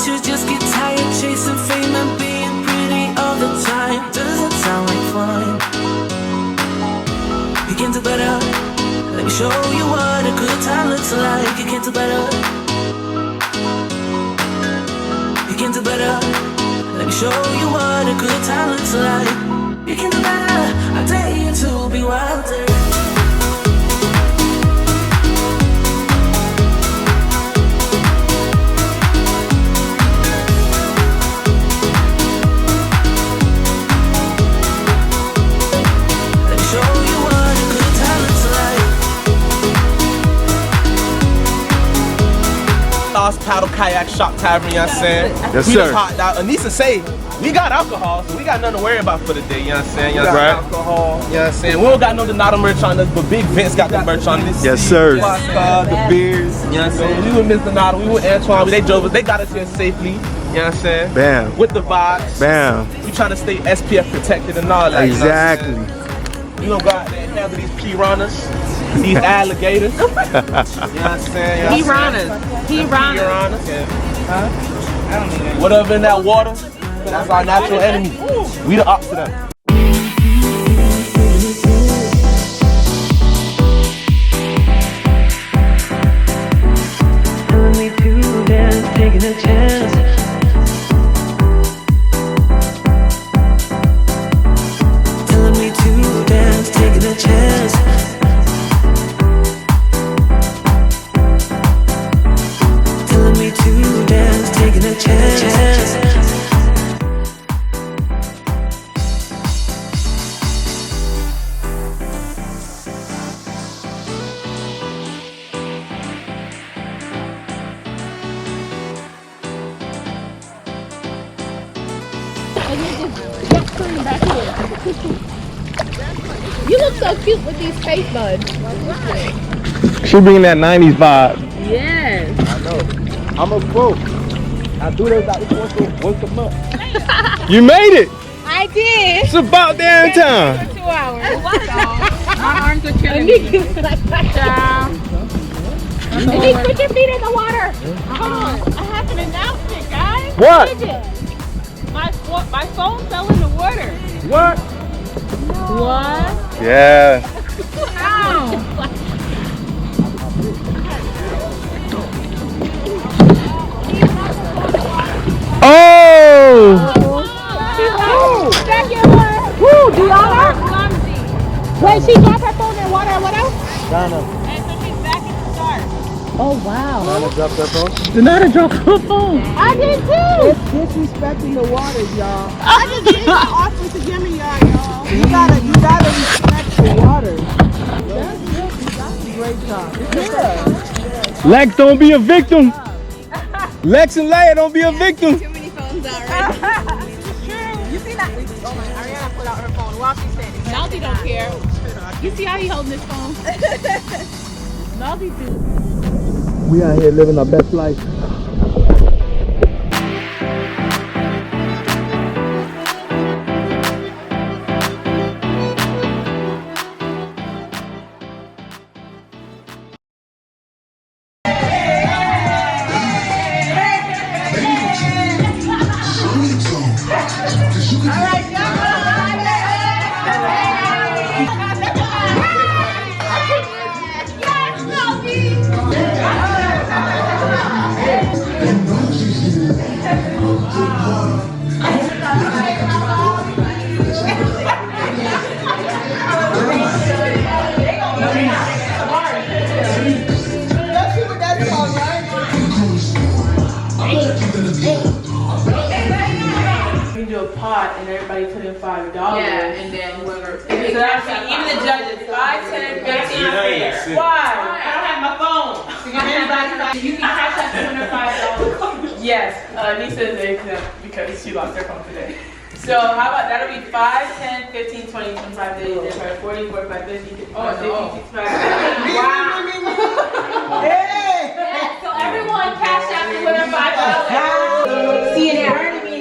you just get tired chasing fame and being pretty all the time? Does it sound like fun? You can do better. Let me show you what a good time looks like. You can do better. You can do better. Let me show you what a good time looks like. You can do better. I dare you to be wilder. Paddle kayak shop tavern, you know what I'm saying? Yes, we sir. just hopped out. Anissa say we got alcohol, so we got nothing to worry about for the day, you know what I'm saying? You know, right. Alcohol, you know what I'm saying? We don't got no Donato merch on us, but Big Vince got the merch on this. Yes, sir. The beers, you know what I'm saying? We with Miss Donato, we with Antoine, they drove us, they got us here safely, you know what I'm saying? Bam. With the vibes. Bam. We trying to stay SPF protected and all that. Exactly. You know what I'm saying? We gonna go out there and handle these piranhas, these alligators. You know what I'm saying? Piranhas. Piranhas. Huh? Whatever in that water, that's our natural enemy. We the ops to them. Telling me to dance, taking a chance. Telling me to dance, taking a chance. Telling me to dance, taking a chance. You look so cute with these face buds. She bringing that 90s vibe. Yes. I know. I'm a pro. I do those like once a month. You made it. I did. It's about damn time. 2 hours. My arms are killing me. Denise, put your feet in the water. Hold on. I have an announcement, guys. What? My phone fell in the water. What? What? Yeah. Ow. Oh! Woo, Deanna? Wait, she dropped her phone in water and what else? Donna. And so she's back in the start. Oh, wow. Donna dropped her phone. Donata dropped her phone. I did too. It's disrespecting the waters, y'all. I just did the offer to give me y'all. You gotta respect the waters. That's a great job. Yeah. Lex, don't be a victim. Lex and Leia, don't be a victim. Too many phones out, right? You see that? Oh my, Ariana pulled out her phone while she's standing. Naldi don't care. You see how he holding his phone? Naldi do. We out here living our best life. And everybody put in $5. Yeah, and then whoever. So that's even the judges, 5, 10, 15. Why? I don't have my phone. You can cash out $205. Yes, Nisa is exempt because she lost her phone today. So how about that'll be 5, 10, 15, 20, 25 days, 40, 45, 50, 55, 60, 65, 70. Wow. Hey! So everyone cash out the winner $5. See, it hurt me.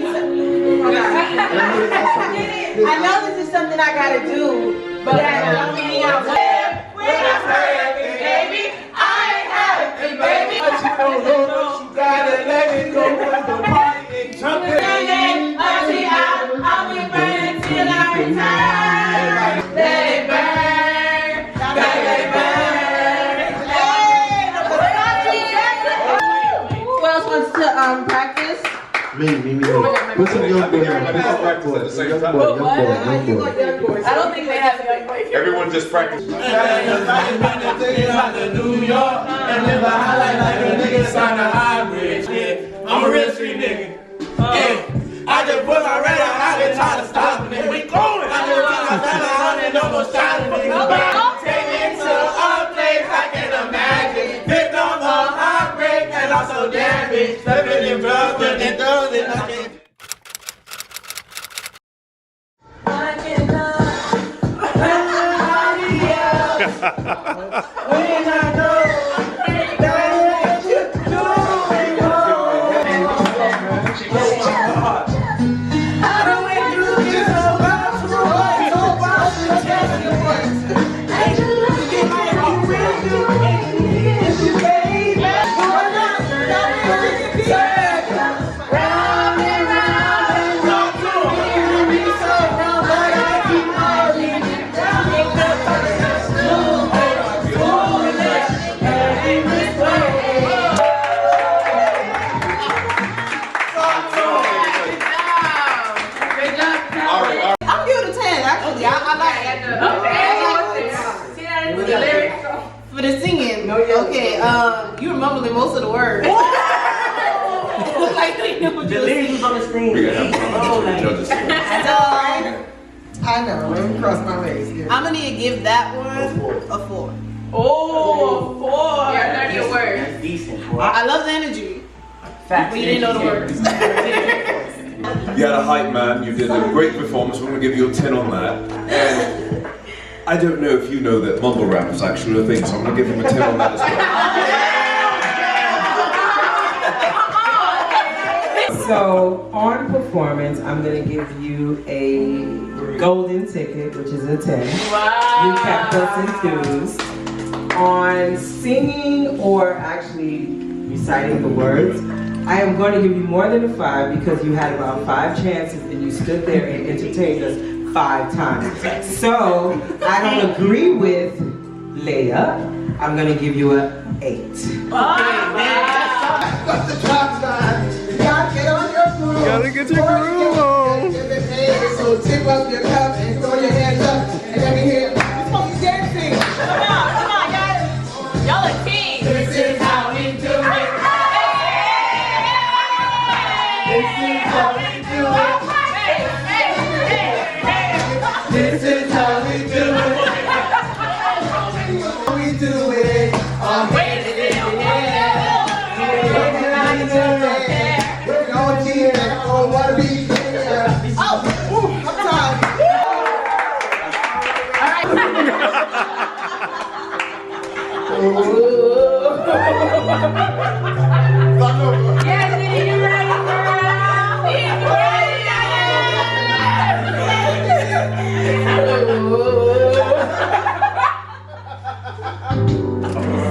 I know this is something I gotta do, but that don't mean I'm happy, baby. I ain't happy, baby. But you don't know, you gotta let it go. Trump I'll be burning till I return. Let it burn. Let it burn. Who else wants to practice? Me. Put some young boy on. I don't think they have young boy. Everyone just practice. New York and live a high life like a nigga sign a high bridge. Yeah, I'm a real street nigga. Yeah, I just put my radar out and try to stop it. We going. I just put my radar on and almost shot a nigga. Take me to a place I can imagine. Victim of heartbreak and also damage. Living in Brooklyn and those in my game. For the singing, okay, you were mumbling most of the words. Like, The lyrics was on the screen. We're gonna have to judges. I know, let me cross my legs. I'm gonna need to give that one a 4. Oh, 4. Yeah, learn your words. That's decent, boy. I love the energy, Facts. but you didn't know the words. You had a hype, man. You did a great performance. We're gonna give you a 10 on that. And I don't know if you know that mumble rap is actually a thing, so I'm gonna give him a 10 on that as well. So on performance, I'm gonna give you a golden ticket, which is a 10. Wow. You kept us enthused. On singing or actually reciting the words, I am going to give you more than a 5 because you had about 5 chances and you stood there and entertained us 5 times. So I don't agree with Leia. I'm gonna give you a 8. Gotta get your groove on. So tip up your cup and throw your hands up and let me hear you supposed to dancing. Come on, guys. Y'all are kings. This is how we do it. This is how we do it. This is how we do it. We do it. We're going to here. I don't want to be here. Oh, I'm tired. Yes, you're right,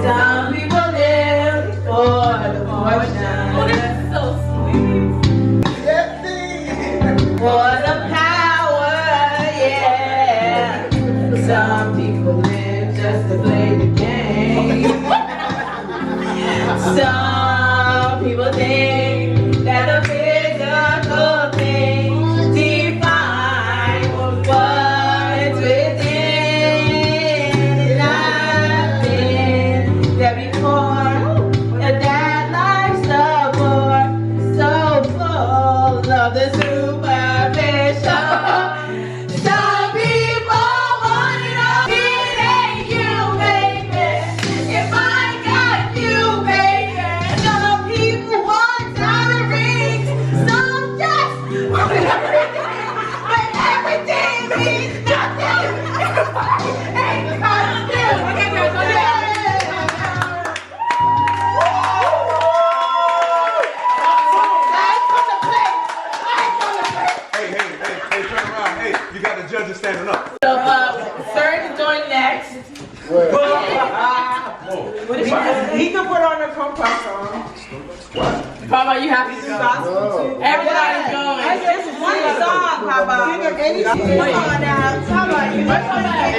Some people live for the fortune. Oh, this is so sweet. For the power, yeah. Some people live just to play the game. Some people think that the physical things define what's within. And I've been there before. That life's so full of the superficial. Some people want it all. It ain't you, baby. If I got you, baby. Some people want diamond rings. Some just want everything. But everything means nothing. Ain't gonna do. Okay, girls, go there. Hey, turn around. Hey, you got the judges standing up. So, third is going next. He can put on the compressor. Papa, you have to go. Everybody's going. That's just one song, Papa. Any song now. Papa, you must come back.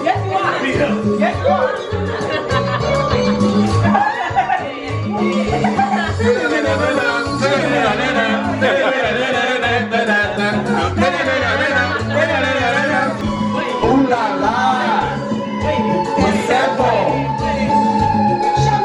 Yes, you are. Yes, you are. Ooh la la. What's that for? I can't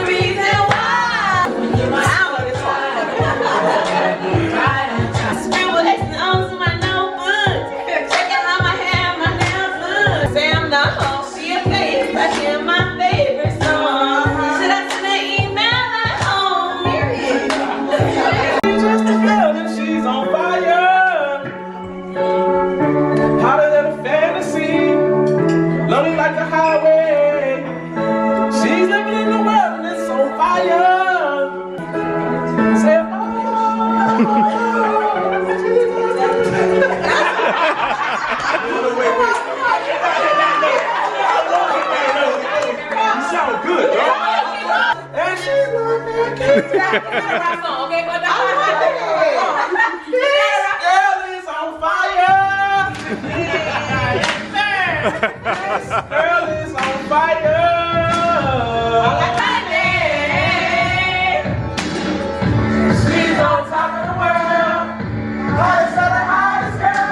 breathe. Girl is on fire. She's on top of the world. Hottest of the hottest girl.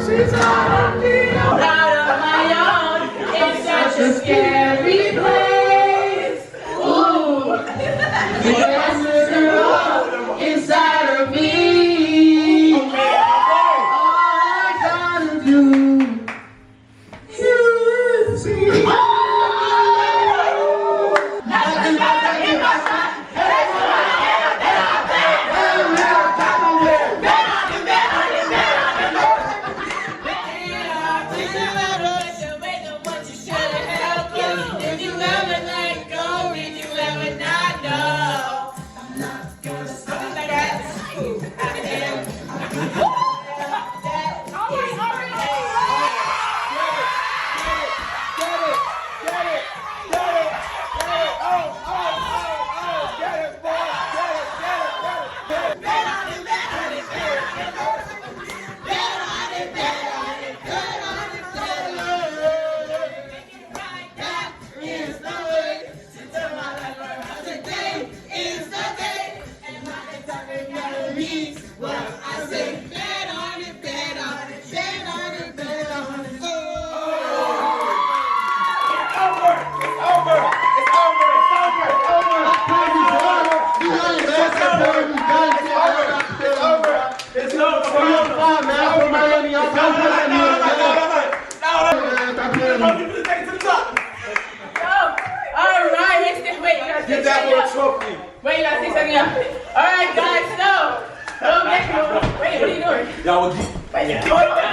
She's on her feet. Out of my own. It's such a scary place. Ooh. gotta Give say that boy a something. trophy. Wait, you gotta say something else. Alright, guys, no. Don't get me. Wait, what are you doing? Y'all will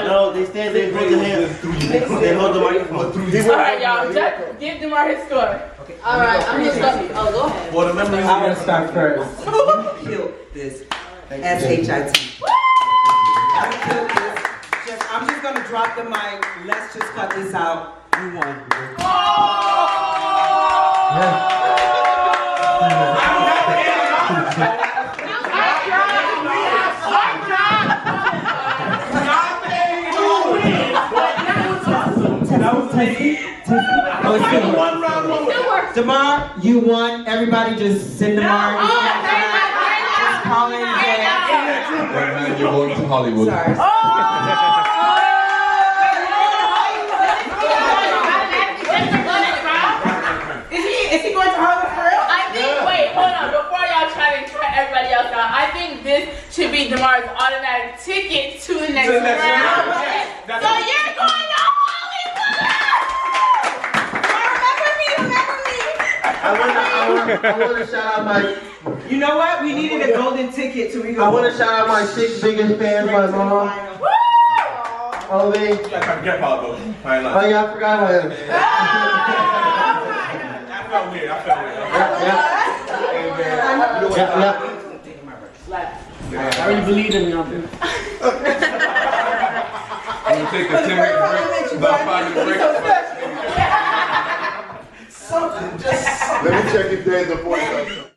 No, they stand there, hold their hands. They hold the microphone. Alright, y'all, just give Demar his score. Okay. Alright, I'm gonna start. Oh, go ahead. For the memories. I'm gonna start first. You killed this. S-H-I-T. You killed this. I'm just gonna drop the mic. Let's just cut this out. You won. That was tasty. Oh, it's still works. Demar, you won. Everybody just send Demar. Colin, Man, you're going to Hollywood. sorry. Is he going to Harvard for real? I think, wait, hold on, before y'all try to try everybody else out, I think this should be Demar's automatic ticket to the next round. So you're going to Hollywood! I want to shout out my. You know what? We needed a golden ticket to I want to shout out my 6 biggest fans, my mom. Oh, me. I forgot Oh, yeah, I forgot about him. I felt weird. I already believe in me on this. I'm gonna take a 10-minute break, about 5-minute break. Let me check if there's a 40.